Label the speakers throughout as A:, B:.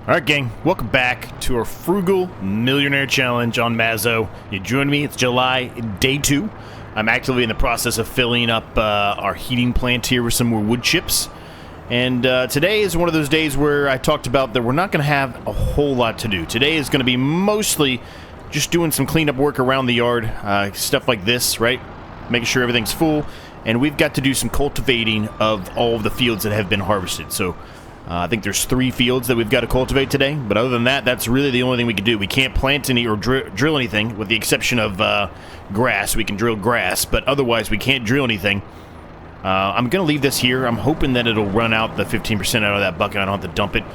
A: Alright gang, welcome back to our Frugal Millionaire Challenge on Mazo. You join me, it's July, day 2. I'm actively in the process of filling up our heating plant here with some more wood chips. And today is one of those days where I talked about that we're not going to have a whole lot to do. Today is going to be mostly just doing some cleanup work around the yard, stuff like this, right? Making sure everything's full. And we've got to do some cultivating of all of the fields that have been harvested. So I think there's 3 fields that we've got to cultivate today, but other than that, that's really the only thing we can do. We can't plant any or drill anything, with the exception of grass. We can drill grass, but otherwise we can't drill anything. I'm going to leave this here. I'm hoping that it'll run out the 15% out of that bucket. I don't have to dump it.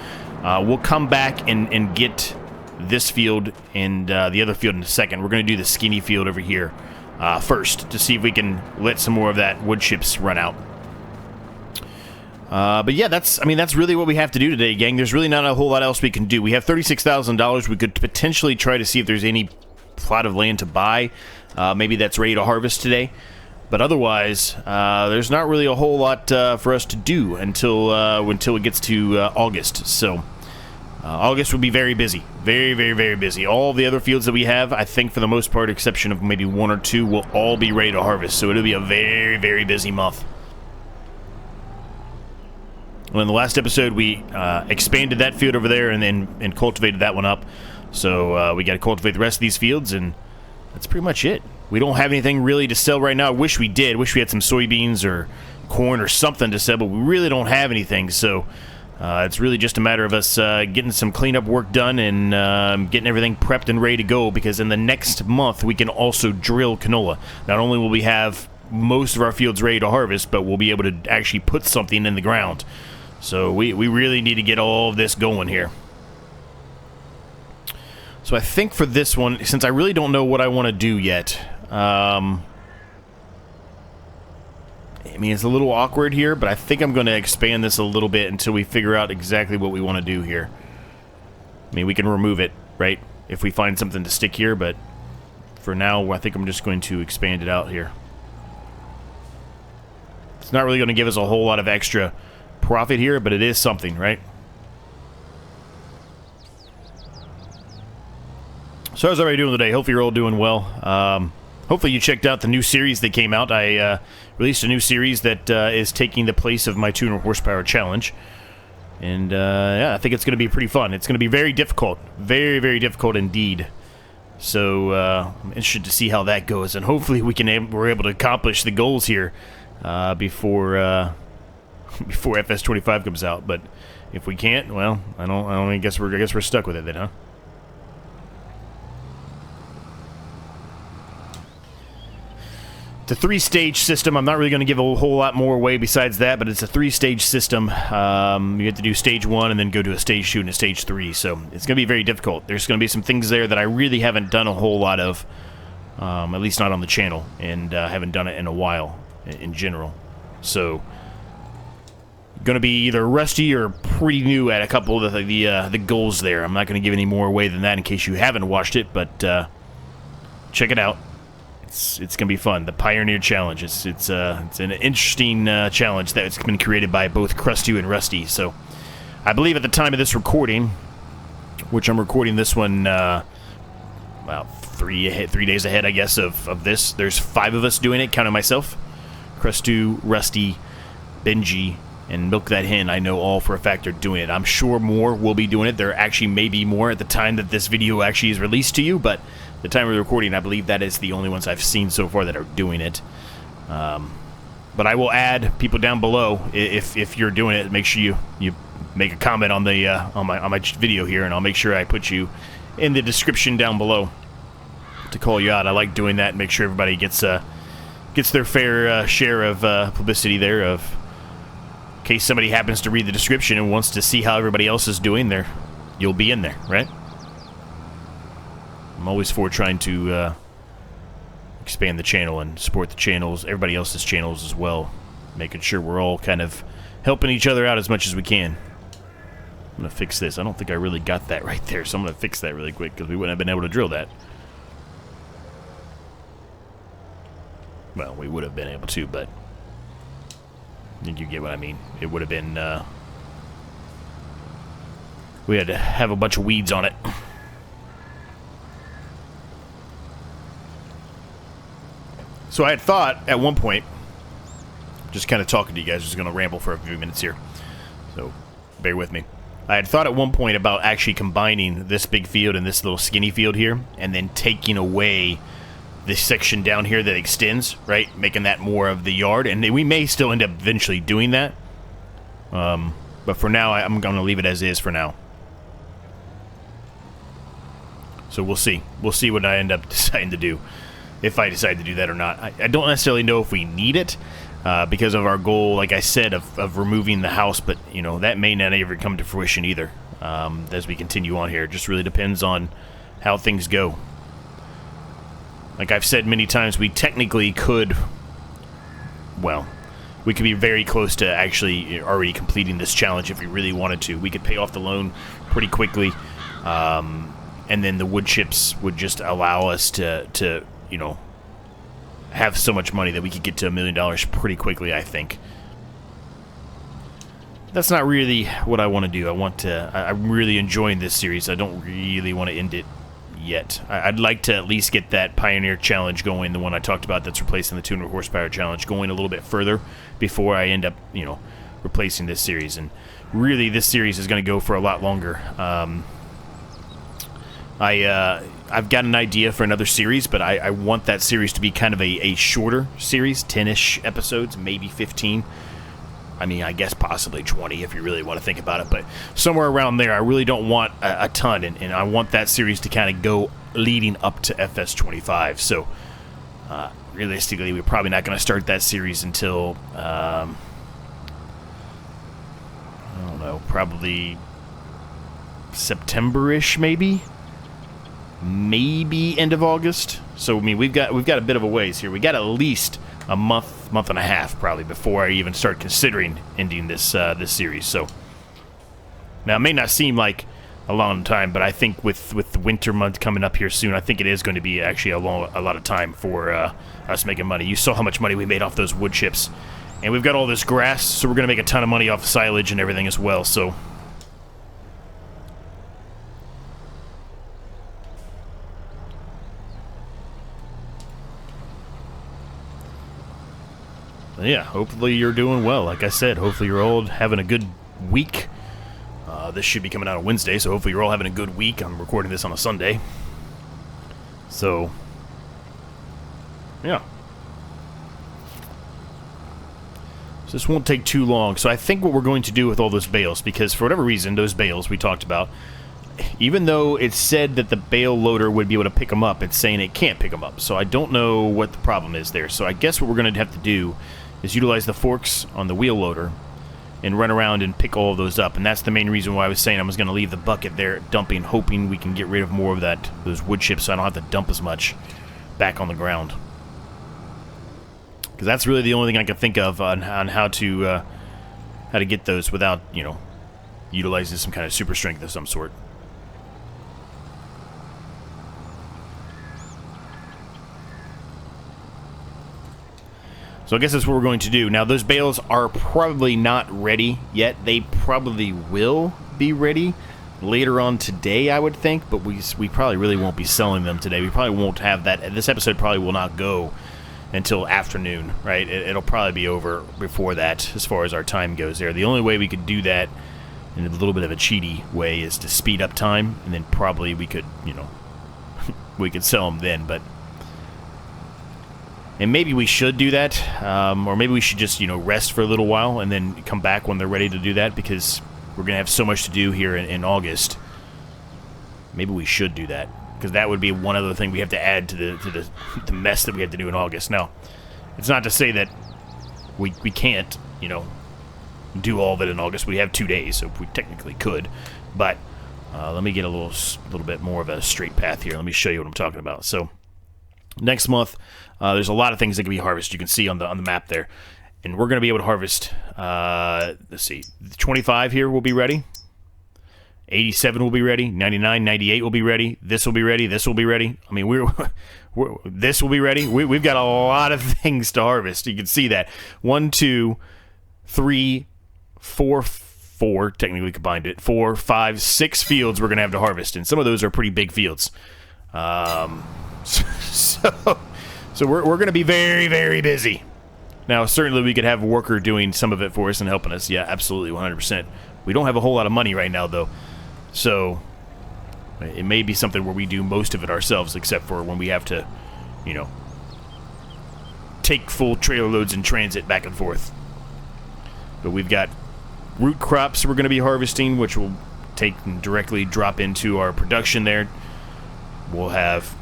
A: We'll come back and get this field and the other field in a second. We're going to do the skinny field over here first to see if we can let some more of that wood chips run out. But yeah, that's really what we have to do today, gang. There's really not a whole lot else we can do. We have $36,000. We could potentially try to see if there's any plot of land to buy. Maybe that's ready to harvest today. But otherwise, there's not really a whole lot for us to do until it gets to August. So August will be very busy. Very, very, very busy. All the other fields that we have, I think for the most part, exception of maybe 1 or 2, will all be ready to harvest. So it'll be a very, very busy month. Well, in the last episode, we expanded that field over there and cultivated that one up. So we got to cultivate the rest of these fields, and that's pretty much it. We don't have anything really to sell right now. I wish we did. Wish we had some soybeans or corn or something to sell, but we really don't have anything. So it's really just a matter of us getting some cleanup work done and getting everything prepped and ready to go, because in the next month, we can also drill canola. Not only will we have most of our fields ready to harvest, but we'll be able to actually put something in the ground. So we really need to get all of this going here. So I think for this one, since I really don't know what I want to do yet, I mean, it's a little awkward here, but I think I'm going to expand this a little bit until we figure out exactly what we want to do here. I mean, we can remove it, right, if we find something to stick here, but for now, I think I'm just going to expand it out here. It's not really going to give us a whole lot of extra profit here, but it is something, right? So how's everybody doing today? Hopefully you're all doing well. Hopefully you checked out the new series that came out. I released a new series that is taking the place of my 200 horsepower challenge. And yeah, I think it's going to be pretty fun. It's going to be very difficult. Very, very difficult indeed. So I'm interested to see how that goes. And hopefully we're able to accomplish the goals here before FS22 comes out. But if we can't, well, I guess we're stuck with it then, huh? It's a 3-stage system. I'm not really going to give a whole lot more away besides that, but it's a 3-stage system. You have to do stage 1 and then go to a stage 2 and a stage 3. So it's going to be very difficult. There's going to be some things there that I really haven't done a whole lot of, at least not on the channel, and haven't done it in a while in general. So going to be either rusty or pretty new at a couple of the goals there. I'm not going to give any more away than that in case you haven't watched it, but check it out. It's going to be fun. The Pioneer Challenge. It's an interesting challenge that's been created by both Krusty and Rusty. So I believe at the time of this recording, which I'm recording this one well, 3 days ahead, I guess, of this, there's 5 of us doing it, counting myself. Krusty, Rusty, Benji, and Milk That Hen, I know all for a fact are doing it. I'm sure more will be doing it. There actually may be more at the time that this video actually is released to you, but the time of the recording, I believe that is the only ones I've seen so far that are doing it. But I will add people down below if you're doing it. Make sure you make a comment on the on my video here, and I'll make sure I put you in the description down below to call you out. I like doing that and make sure everybody gets their fair share of publicity there. Of in case somebody happens to read the description and wants to see how everybody else is doing there, you'll be in there, right? I'm always for trying to expand the channel and support the channels, everybody else's channels as well, making sure we're all kind of helping each other out as much as we can. I'm going to fix this. I don't think I really got that right there, so I'm going to fix that really quick because we wouldn't have been able to drill that. Well, we would have been able to, but I think you get what I mean. It would have been we had to have a bunch of weeds on it. So I had thought at one point, just kind of talking to you guys, just going to ramble for a few minutes here, so bear with me. I had thought at one point about actually combining this big field and this little skinny field here, and then taking away this section down here that extends, right? Making that more of the yard, and we may still end up eventually doing that. But for now, I'm going to leave it as is for now. So we'll see. We'll see what I end up deciding to do, if I decide to do that or not. I don't necessarily know if we need it, because of our goal, like I said, of removing the house, but, you know, that may not ever come to fruition either, as we continue on here. It just really depends on how things go. Like I've said many times, we technically could, well, we could be very close to actually already completing this challenge if we really wanted to. We could pay off the loan pretty quickly, and then the wood chips would just allow us to you know, have so much money that we could get to $1 million pretty quickly, I think. That's not really what I want to do. I'm really enjoying this series. I don't really want to end it yet. I'd like to at least get that Pioneer Challenge going, the one I talked about that's replacing the 200 horsepower challenge, going a little bit further before I end up, you know, replacing this series. And really, this series is going to go for a lot longer. I've got an idea for another series, but I want that series to be kind of a shorter series, 10-ish episodes, maybe 15. I mean, I guess possibly 20 if you really want to think about it, but somewhere around there. I really don't want a ton, and I want that series to kind of go leading up to FS25. So, realistically, we're probably not going to start that series until, I don't know, probably September-ish, maybe end of August. So, I mean, we've got a bit of a ways here. We got at least a month and a half probably before I even start considering ending this this series. So now it may not seem like a long time, but I think with the winter month coming up here soon, I think it is going to be actually a lot of time for us making money. You saw how much money we made off those wood chips, and we've got all this grass, so we're going to make a ton of money off silage and everything as well. So yeah, hopefully you're doing well. Like I said, hopefully you're all having a good week. This should be coming out on Wednesday, so hopefully you're all having a good week. I'm recording this on a Sunday. So, yeah. So this won't take too long. So I think what we're going to do with all those bales, because for whatever reason, those bales we talked about, even though it said that the bale loader would be able to pick them up, it's saying it can't pick them up. So I don't know what the problem is there. So I guess what we're going to have to do is utilize the forks on the wheel loader and run around and pick all of those up. And that's the main reason why I was saying I was going to leave the bucket there dumping, hoping we can get rid of more of those wood chips so I don't have to dump as much back on the ground. Because that's really the only thing I can think of on how to get those without, you know, utilizing some kind of super strength of some sort. So I guess that's what we're going to do. Now, those bales are probably not ready yet. They probably will be ready later on today, I would think, but we probably really won't be selling them today. We probably won't have that. This episode probably will not go until afternoon, right? It'll probably be over before that as far as our time goes there. The only way we could do that in a little bit of a cheaty way is to speed up time, and then probably we could, you know, we could sell them then, but... And maybe we should do that, or maybe we should just, you know, rest for a little while and then come back when they're ready to do that, because we're going to have so much to do here in August. Maybe we should do that, because that would be one other thing we have to add to the mess that we have to do in August. Now, it's not to say that we can't, you know, do all of it in August. We have 2 days, so we technically could. But let me get a little bit more of a straight path here. Let me show you what I'm talking about. So next month, there's a lot of things that can be harvested. You can see on the map there. And we're going to be able to harvest, let's see, 25 here will be ready. 87 will be ready. 99, 98 will be ready. This will be ready. This will be ready. I mean, this will be ready. We've got a lot of things to harvest. You can see that. 1, 2, 3, 4, 4, technically combined it. 4, 5, 6 fields we're going to have to harvest, and some of those are pretty big fields. So we're going to be very, very busy. Now, certainly we could have a worker doing some of it for us and helping us. Yeah, absolutely, 100%. We don't have a whole lot of money right now, though. So it may be something where we do most of it ourselves, except for when we have to, you know, take full trailer loads in transit back and forth. But we've got root crops we're going to be harvesting, which will take and directly drop into our production there. We'll have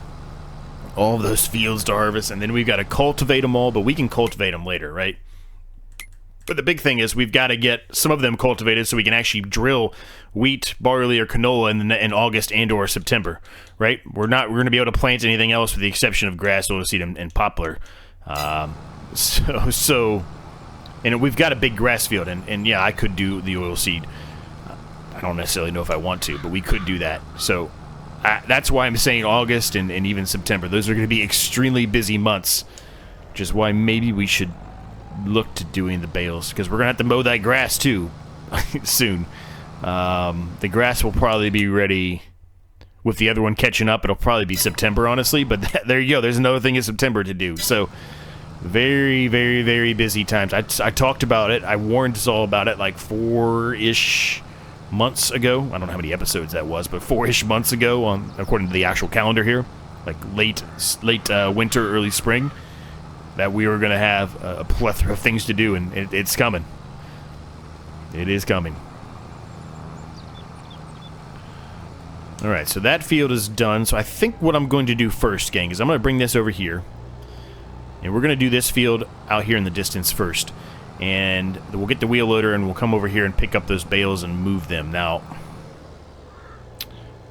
A: all of those fields to harvest, and then we've got to cultivate them all, but we can cultivate them later, right? But the big thing is we've got to get some of them cultivated so we can actually drill wheat, barley, or canola in August and or September, right? We're going to be able to plant anything else with the exception of grass, oilseed, and poplar. And we've got a big grass field, and yeah, I could do the oilseed. I don't necessarily know if I want to, but we could do that. So that's why I'm saying August and even September. Those are going to be extremely busy months, which is why maybe we should look to doing the bales, because we're going to have to mow that grass too soon. The grass will probably be ready with the other one catching up. It'll probably be September, honestly, but there you go. There's another thing in September to do. So very, very, very busy times. I talked about it. I warned us all about it like 4-ish months ago. I don't know how many episodes that was, but 4-ish months ago, according to the actual calendar here, like late winter, early spring, that we were going to have a plethora of things to do, and it's coming. It is coming. Alright, so that field is done. So I think what I'm going to do first, gang, is I'm going to bring this over here, and we're going to do this field out here in the distance first. And we'll get the wheel loader, and we'll come over here and pick up those bales and move them. Now,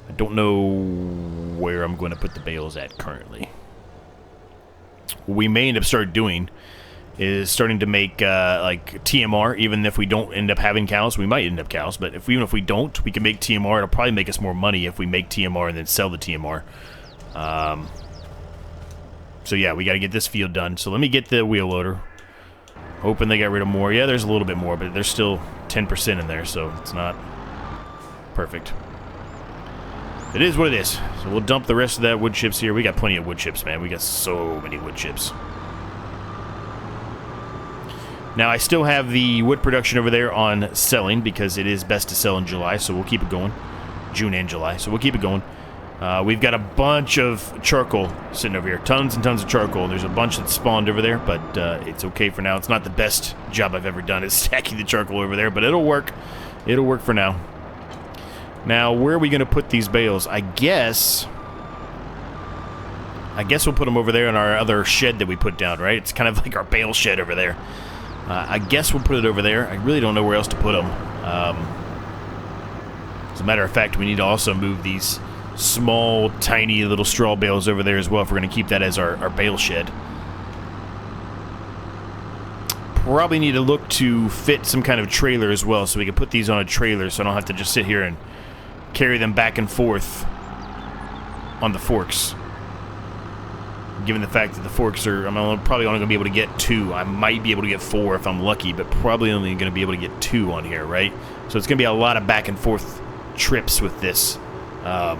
A: I don't know where I'm going to put the bales at currently. What we may end up start doing is starting to make like TMR, even if we don't end up having cows. We might end up cows, but even if we don't, we can make TMR. It'll probably make us more money if we make TMR and then sell the TMR. So yeah, we got to get this field done. So let me get the wheel loader. Hoping they got rid of more. Yeah, there's a little bit more, but there's still 10% in there, so it's not perfect. It is what it is. So we'll dump the rest of that wood chips here. We got plenty of wood chips, man. We got so many wood chips. Now, I still have the wood production over there on selling because it is best to sell in July, so we'll keep it going. June and July, so we'll keep it going. We've got a bunch of charcoal sitting over here. Tons and tons of charcoal. There's a bunch that spawned over there, but it's okay for now. It's not the best job I've ever done is stacking the charcoal over there, but it'll work. It'll work for now. Now, where are we going to put these bales? I guess we'll put them over there in our other shed that we put down, right? It's kind of like our bale shed over there. I guess we'll put it over there. I really don't know where else to put them. As a matter of fact, we need to also move these small, tiny little straw bales over there as well if we're going to keep that as our bale shed. Probably need to look to fit some kind of trailer as well so we can put these on a trailer so I don't have to just sit here and carry them back and forth on the forks. Given the fact that the forks are, I'm probably only going to be able to get 2. I might be able to get 4 if I'm lucky, but probably only going to be able to get 2 on here, right? So it's going to be a lot of back and forth trips with this. Yeah.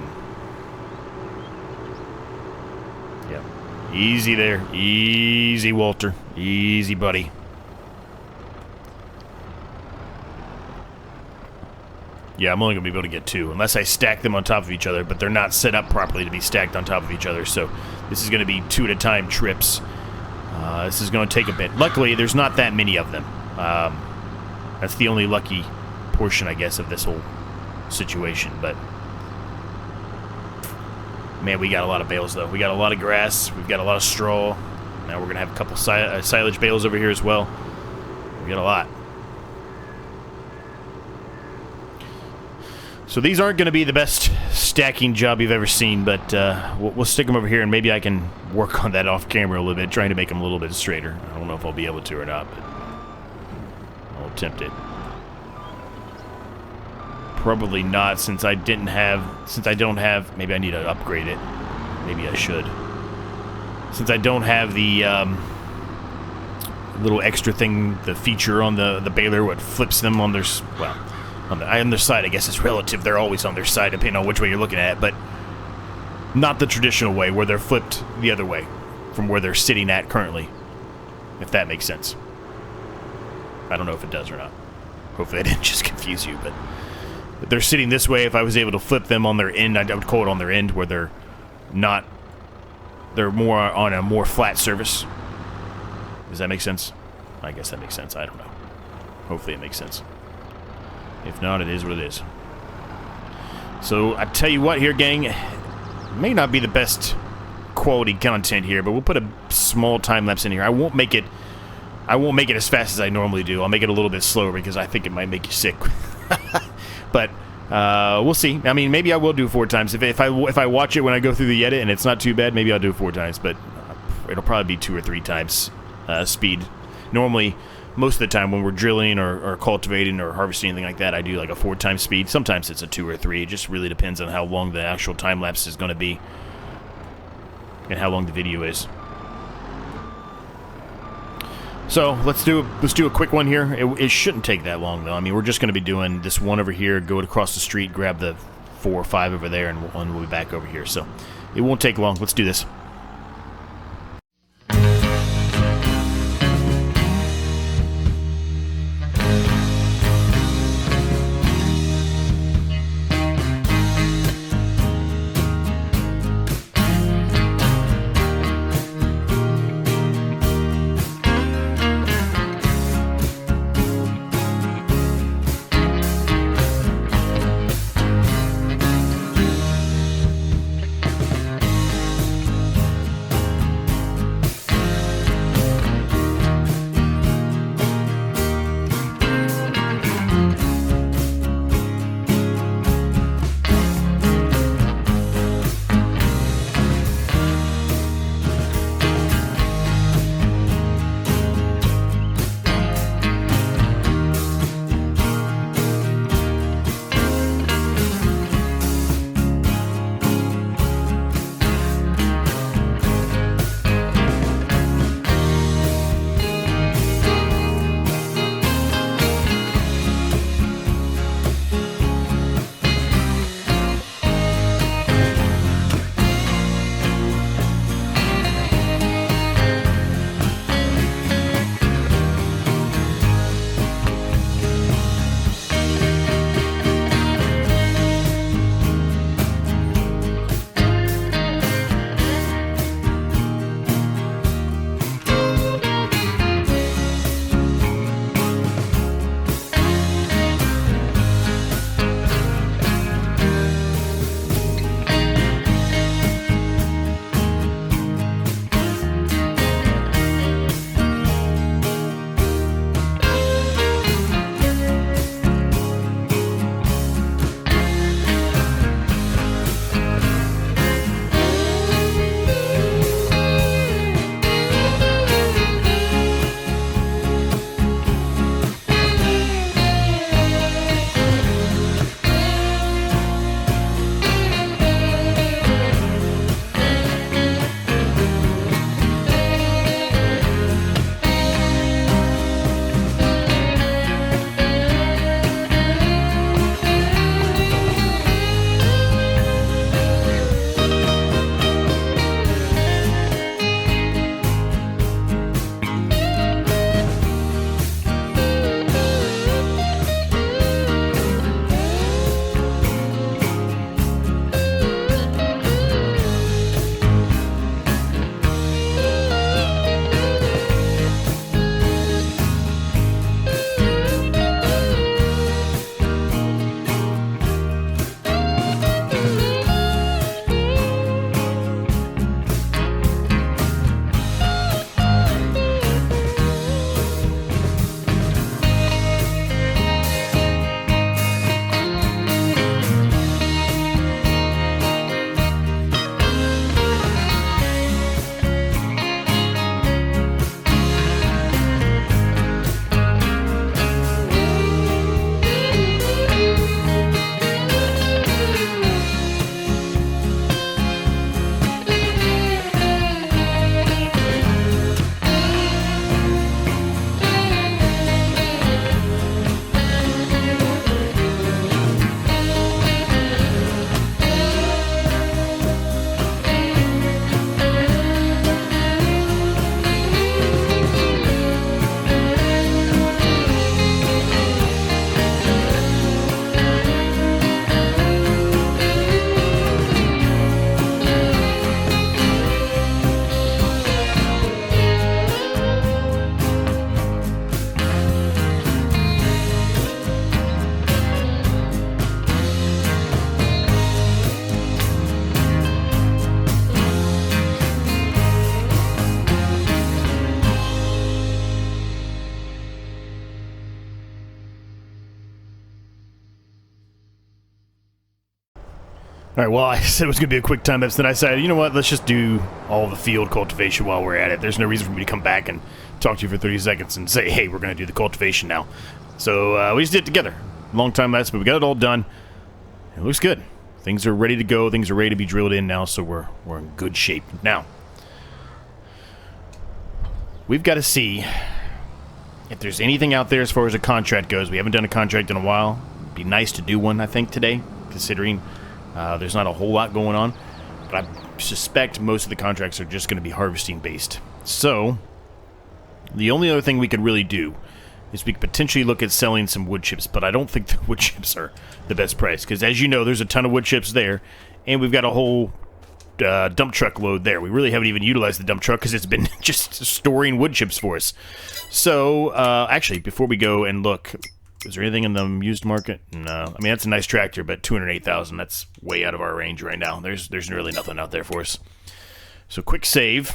A: Easy there. Easy, Walter. Easy, buddy. Yeah, I'm only going to be able to get 2, unless I stack them on top of each other, but they're not set up properly to be stacked on top of each other, so this is going to be 2 at a time trips. This is going to take a bit. Luckily, there's not that many of them. That's the only lucky portion, I guess, of this whole situation, but man, we got a lot of bales, though. We got a lot of grass. We've got a lot of straw. Now we're going to have a couple silage bales over here as well. We got a lot. So these aren't going to be the best stacking job you've ever seen, but we'll stick them over here, and maybe I can work on that off camera a little bit, trying to make them a little bit straighter. I don't know if I'll be able to or not, but I'll attempt it. Probably not, since I don't have, maybe I need to upgrade it. Maybe I should. Since I don't have the little extra thing, the feature on the baler, what flips them on their, well, On their side, I guess it's relative. They're always on their side, depending on which way you're looking at, but not the traditional way, where they're flipped the other way from where they're sitting at currently, if that makes sense. I don't know if it does or not. Hopefully I didn't just confuse you, but they're sitting this way. If I was able to flip them on their end, I would call it on their end, where they're more on a more flat surface. Does that make sense? I guess that makes sense. I don't know. Hopefully it makes sense. If not, it is what it is. So, I tell you what here, gang. It may not be the best quality content here, but we'll put a small time-lapse in here. I won't make it as fast as I normally do. I'll make it a little bit slower because I think it might make you sick. But we'll see. I mean, maybe I will do 4 times. If I watch it when I go through the edit and it's not too bad, maybe I'll do it 4 times. But it'll probably be 2 or 3 times speed. Normally, most of the time when we're drilling or cultivating or harvesting, anything like that, I do like a 4 times speed. Sometimes it's a 2 or 3. It just really depends on how long the actual time lapse is going to be and how long the video is. So let's do a quick one here. It shouldn't take that long though. I mean, we're just going to be doing this one over here, go across the street, grab the 4 or 5 over there, and we'll be back over here. So it won't take long. Let's do this. All right, well, I said it was going to be a quick time lapse, then I decided, you know what, let's just do all the field cultivation while we're at it. There's no reason for me to come back and talk to you for 30 seconds and say, hey, we're going to do the cultivation now. So we just did it together. Long time lapse, but we got it all done. It looks good. Things are ready to go. Things are ready to be drilled in now, so we're in good shape. Now, we've got to see if there's anything out there as far as a contract goes. We haven't done a contract in a while. It'd be nice to do one, I think, today, considering there's not a whole lot going on. But I suspect most of the contracts are just going to be harvesting based. So, the only other thing we could really do is we could potentially look at selling some wood chips, but I don't think the wood chips are the best price, because as you know, there's a ton of wood chips there, and we've got a whole dump truck load there. We really haven't even utilized the dump truck because it's been just storing wood chips for us. So, actually, before we go and look, is there anything in the used market? No. I mean, that's a nice tractor, but $208,000, that's way out of our range right now. There's really nothing out there for us. So, quick save.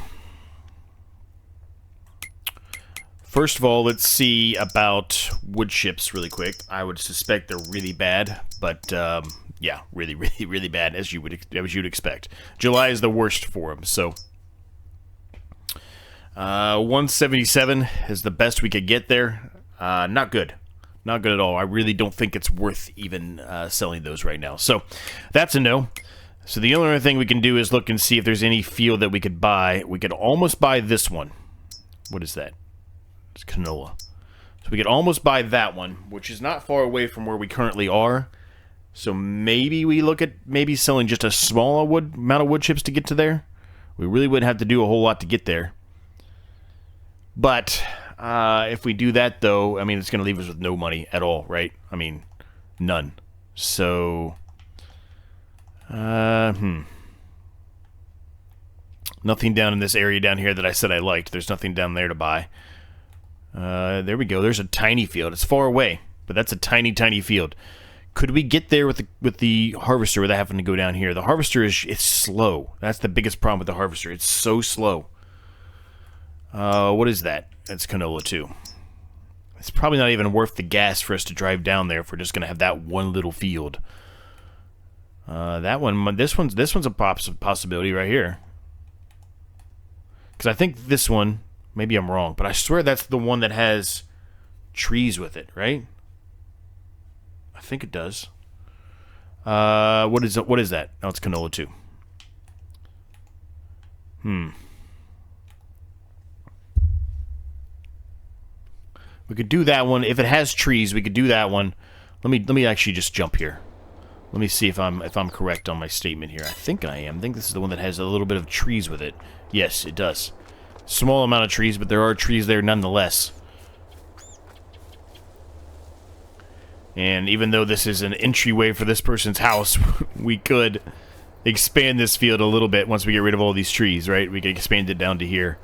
A: First of all, let's see about wood chips really quick. I would suspect they're really bad, but yeah, really, really, really bad, as you'd expect. July is the worst for them, so 177 is the best we could get there. Not good. Not good at all. I really don't think it's worth even selling those right now. So that's a no. So the only other thing we can do is look and see if there's any field that we could buy. We could almost buy this one. What is that? It's canola. So we could almost buy that one, which is not far away from where we currently are. So maybe we look at maybe selling just a small amount of wood chips to get to there. We really wouldn't have to do a whole lot to get there. But if we do that, though, I mean, it's going to leave us with no money at all, right? I mean, none. So, nothing down in this area down here that I said I liked. There's nothing down there to buy. There we go. There's a tiny field. It's far away, but that's a tiny, tiny field. Could we get there with the harvester without having to go down here? The harvester it's slow. That's the biggest problem with the harvester. It's so slow. What is that? That's canola too. It's probably not even worth the gas for us to drive down there if we're just going to have that one little field. That one, this one's a possibility right here. Because I think this one, maybe I'm wrong, but I swear that's the one that has trees with it, right? I think it does. What is that? Oh, it's canola too. We could do that one. If it has trees, we could do that one. Let me actually just jump here. Let me see if I'm correct on my statement here. I think I am. I think this is the one that has a little bit of trees with it. Yes, it does. Small amount of trees, but there are trees there nonetheless. And even though this is an entryway for this person's house, we could expand this field a little bit once we get rid of all these trees, right? We could expand it down to here.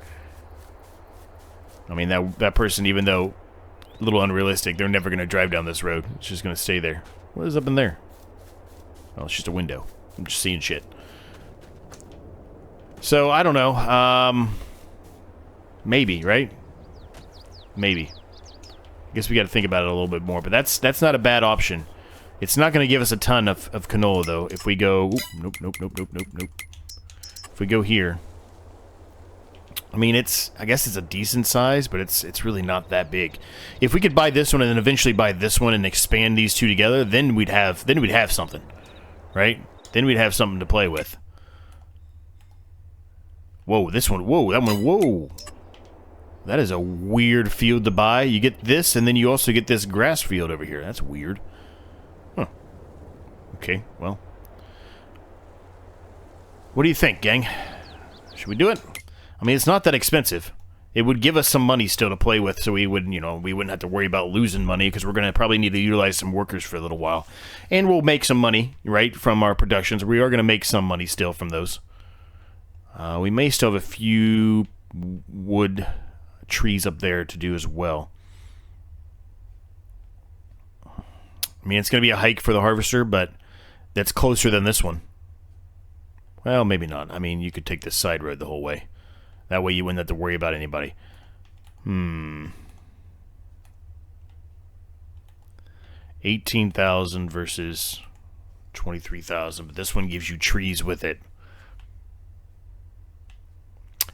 A: I mean, that person, even though a little unrealistic, they're never going to drive down this road. It's just going to stay there. What is up in there? Oh, it's just a window. I'm just seeing shit. So, I don't know. Maybe, right? Maybe. I guess we got to think about it a little bit more, but that's not a bad option. It's not going to give us a ton of canola, though. If we go... Oop, nope. If we go here... I mean, I guess it's a decent size, but it's really not that big. If we could buy this one and then eventually buy this one and expand these two together, then we'd have something, right? Then we'd have something to play with. Whoa, this one, whoa, that one, whoa. That is a weird field to buy. You get this, and then you also get this grass field over here. That's weird. Huh. Okay, well. What do you think, gang? Should we do it? I mean, it's not that expensive. It would give us some money still to play with, so we would, we wouldn't have to worry about losing money, because we're going to probably need to utilize some workers for a little while. And we'll make some money, right, from our productions. We are going to make some money still from those. We may still have a few wood trees up there to do as well. I mean, it's going to be a hike for the harvester, but that's closer than this one. Well, maybe not. I mean, you could take this side road the whole way. That way you wouldn't have to worry about anybody. 18,000 versus 23,000, but this one gives you trees with it.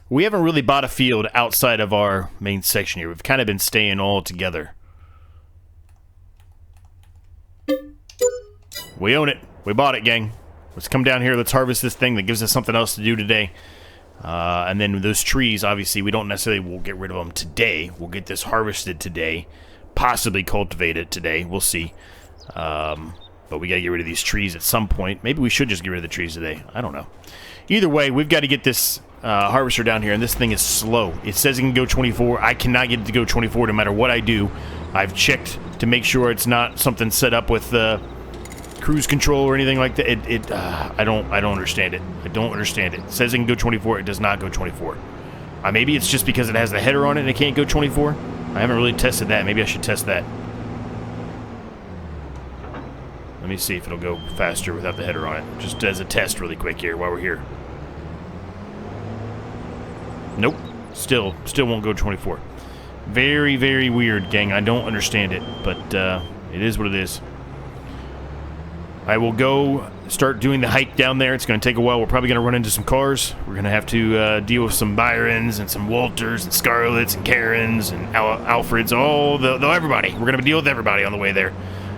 A: We haven't really bought a field outside of our main section here. We've kind of been staying all together. We own it. We bought it, gang. Let's come down here. Let's harvest this thing that gives us something else to do today. And then those trees, obviously, we don't necessarily will get rid of them today. We'll get this harvested today. Possibly cultivate it today. We'll see. But we got to get rid of these trees at some point. Maybe we should just get rid of the trees today. I don't know. Either way, we've got to get this harvester down here, and this thing is slow. It says it can go 24. I cannot get it to go 24 no matter what I do. I've checked to make sure it's not something set up with cruise control or anything like that. I don't understand it. I don't understand it. It says it can go 24. It does not go 24. Maybe it's just because it has the header on it and it can't go 24. I haven't really tested that. Maybe I should test that. Let me see if it'll go faster without the header on it. Just as a test really quick here while we're here. Nope. Still won't go 24. Very, very weird, gang. I don't understand it, but it is what it is. I will go start doing the hike down there. It's going to take a while. We're probably going to run into some cars. We're going to have to deal with some Byrons and some Walters and Scarletts and Karens and Alfreds. Everybody. We're going to deal with everybody on the way there.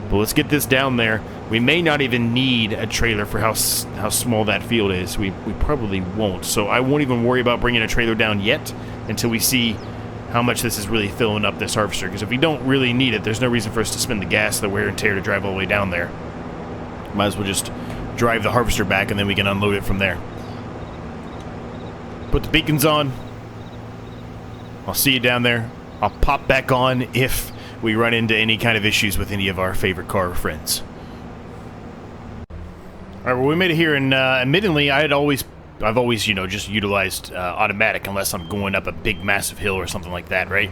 A: But let's get this down there. We may not even need a trailer for how small that field is. We probably won't. So I won't even worry about bringing a trailer down yet until we see how much this is really filling up this harvester. Because if we don't really need it, there's no reason for us to spend the gas, the wear and tear to drive all the way down there. Might as well just drive the harvester back and then we can unload it from there. Put the beacons on. I'll see you down there. I'll pop back on if we run into any kind of issues with any of our favorite car friends. Alright, well, we made it here, and admittedly, I've always, you know, just utilized automatic unless I'm going up a big, massive hill or something like that, right?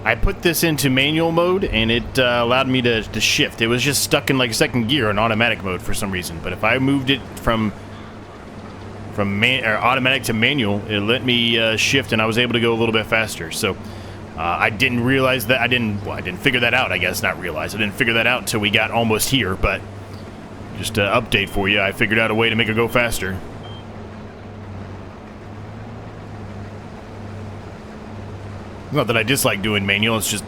A: I put this into manual mode, and it allowed me to shift. It was just stuck in, like, second gear in automatic mode for some reason, but if I moved it from automatic to manual, it let me shift, and I was able to go a little bit faster, so... I didn't realize that. I didn't figure that out, I guess. Not realize. I didn't figure that out until we got almost here, but just an update for you. I figured out a way to make it go faster. Not that I dislike doing manual. It's just,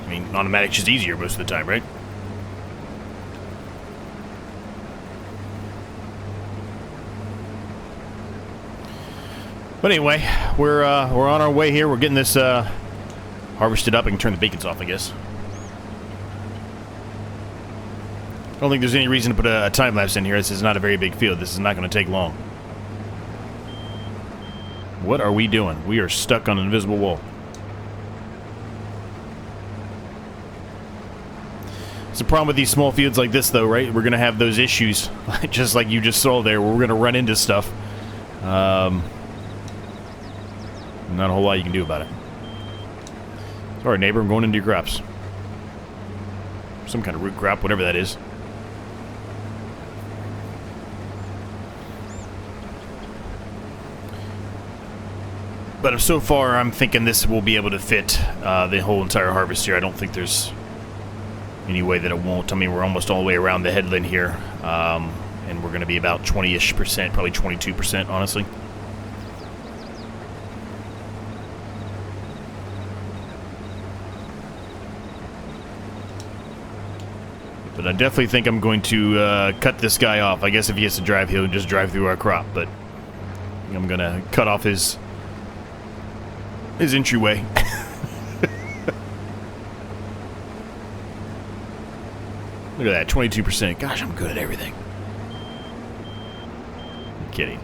A: I mean, automatic's just easier most of the time, right? But anyway, we're on our way here. We're getting this harvested up. I can turn the beacons off, I guess. I don't think there's any reason to put a time lapse in here. This is not a very big field. This is not going to take long. What are we doing? We are stuck on an invisible wall. It's the problem with these small fields like this, though, right? We're going to have those issues, just like you just saw there, where we're going to run into stuff. Not a whole lot you can do about it. Sorry, neighbor, I'm going into your crops. Some kind of root crop, whatever that is. But so far, I'm thinking this will be able to fit the whole entire harvest here. I don't think there's any way that it won't. I mean, we're almost all the way around the headland here. And we're going to be about 20-ish%, probably 22%, honestly. But I definitely think I'm going to cut this guy off. I guess if he has to drive, he'll just drive through our crop. But I'm going to cut off his entryway. Look at that, 22%. Gosh, I'm good at everything. I'm kidding.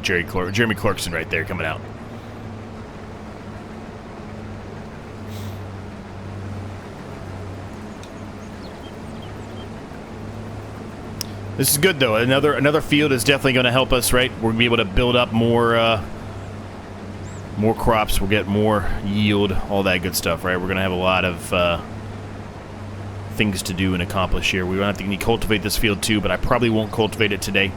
A: Jeremy Clarkson right there coming out. This is good, though. Another field is definitely going to help us, right? We're going to be able to build up more crops. We'll get more yield, all that good stuff, right? We're going to have a lot of things to do and accomplish here. We're going to have to cultivate this field, too, but I probably won't cultivate it today.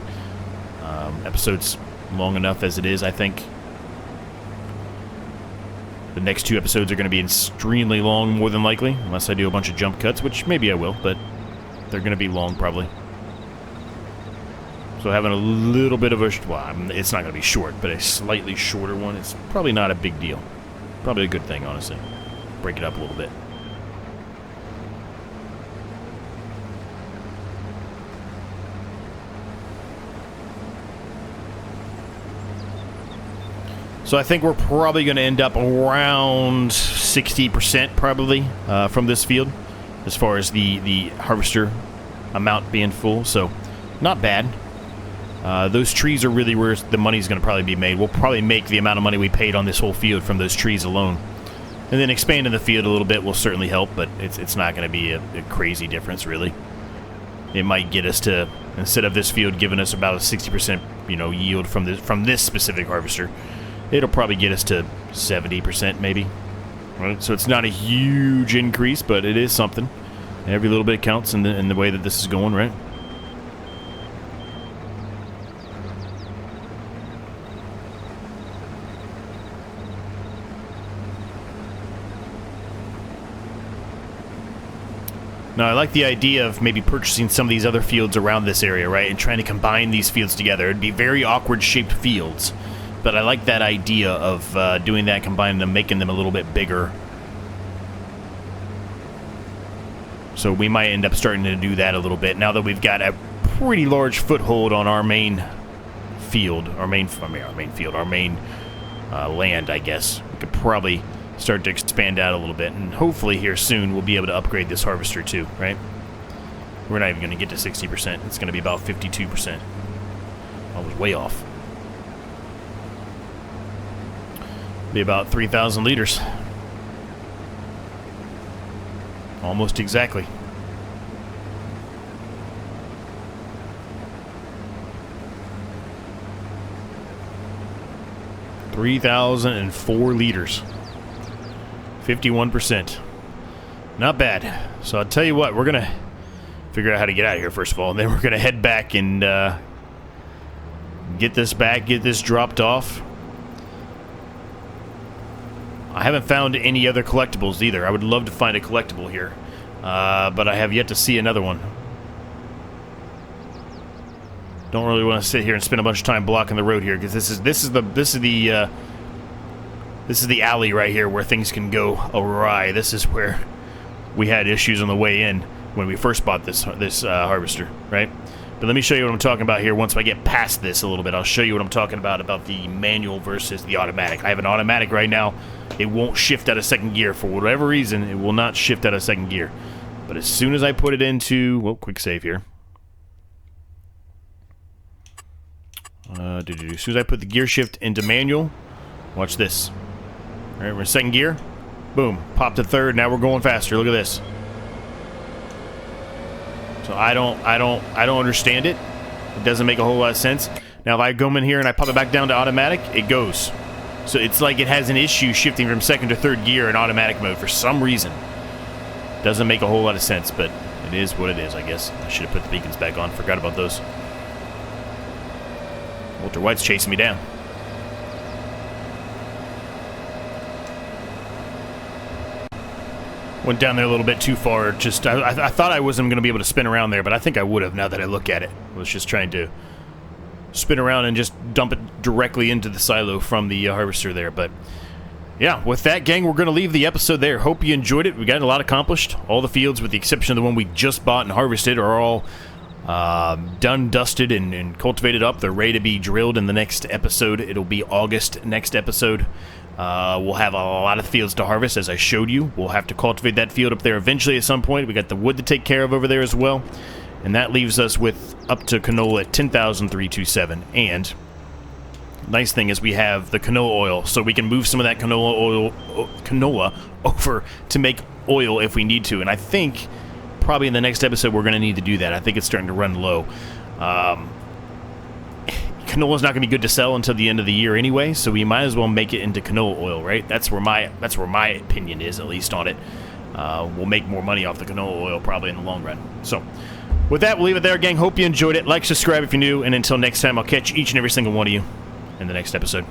A: Episode's long enough as it is, I think. The next 2 episodes are going to be extremely long, more than likely, unless I do a bunch of jump cuts, which maybe I will, but they're going to be long, probably. So having a little bit of a, well, it's not going to be short, but a slightly shorter one, it's probably not a big deal. Probably a good thing, honestly. Break it up a little bit. So I think we're probably going to end up around 60% probably from this field as far as the harvester amount being full. So not bad. Those trees are really where the money's going to probably be made. We'll probably make the amount of money we paid on this whole field from those trees alone. And then expanding the field a little bit will certainly help, but it's not going to be a crazy difference, really. It might get us to, instead of this field giving us about a 60%, yield from this specific harvester, it'll probably get us to 70% maybe. Right? So it's not a huge increase, but it is something. Every little bit counts in the way that this is going, right? Now, I like the idea of maybe purchasing some of these other fields around this area, right? And trying to combine these fields together. It'd be very awkward shaped fields. But I like that idea of doing that, combining them, making them a little bit bigger. So we might end up starting to do that a little bit now that we've got a pretty large foothold on our main field, our main land, I guess. We could probably start to expand out a little bit, and hopefully here soon we'll be able to upgrade this harvester too, right? We're not even going to get to 60%. It's going to be about 52%. I was way off. Be about 3,000 liters. Almost exactly. $3,004 liters. 51%. Not bad. So I'll tell you what, we're going to figure out how to get out of here first of all, and then we're going to head back and get this back, get this dropped off. I haven't found any other collectibles either. I would love to find a collectible here, but I have yet to see another one. Don't really want to sit here and spend a bunch of time blocking the road here, because this is the alley right here where things can go awry. This is where we had issues on the way in when we first bought this harvester, right? But let me show you what I'm talking about here once I get past this a little bit. I'll show you what I'm talking about the manual versus the automatic. I have an automatic right now. It won't shift out of second gear. For whatever reason, it will not shift out of second gear. But as soon as I put it into... Well, quick save here. As soon as I put the gear shift into manual, watch this. All right, we're in second gear. Boom, pop to third. Now we're going faster. Look at this. So I don't understand it. It doesn't make a whole lot of sense. Now if I go in here and I pop it back down to automatic, it goes. So it's like it has an issue shifting from second to third gear in automatic mode for some reason. Doesn't make a whole lot of sense, but it is what it is, I guess. I should have put the beacons back on. Forgot about those. Walter White's chasing me down. Went down there a little bit too far. Just I thought I wasn't going to be able to spin around there, but I think I would have now that I look at it. I was just trying to spin around and just dump it directly into the silo from the harvester there. But yeah, with that, gang, we're going to leave the episode there. Hope you enjoyed it. We got a lot accomplished. All the fields, with the exception of the one we just bought and harvested, are all done, dusted, and cultivated up. They're ready to be drilled in the next episode. It'll be August next episode. We'll have a lot of fields to harvest, as I showed you. We'll have to cultivate that field up there eventually at some point. We got the wood to take care of over there as well. And that leaves us with up to canola at 10,327. And nice thing is we have the canola oil, so we can move some of that canola over to make oil if we need to. And I think probably in the next episode we're going to need to do that. I think it's starting to run low. Canola's not going to be good to sell until the end of the year anyway, so we might as well make it into canola oil, right? That's where my opinion is, at least on it. We'll make more money off the canola oil probably in the long run. So with that, we'll leave it there, gang. Hope you enjoyed it. Like, subscribe if you're new, and until next time, I'll catch each and every single one of you in the next episode.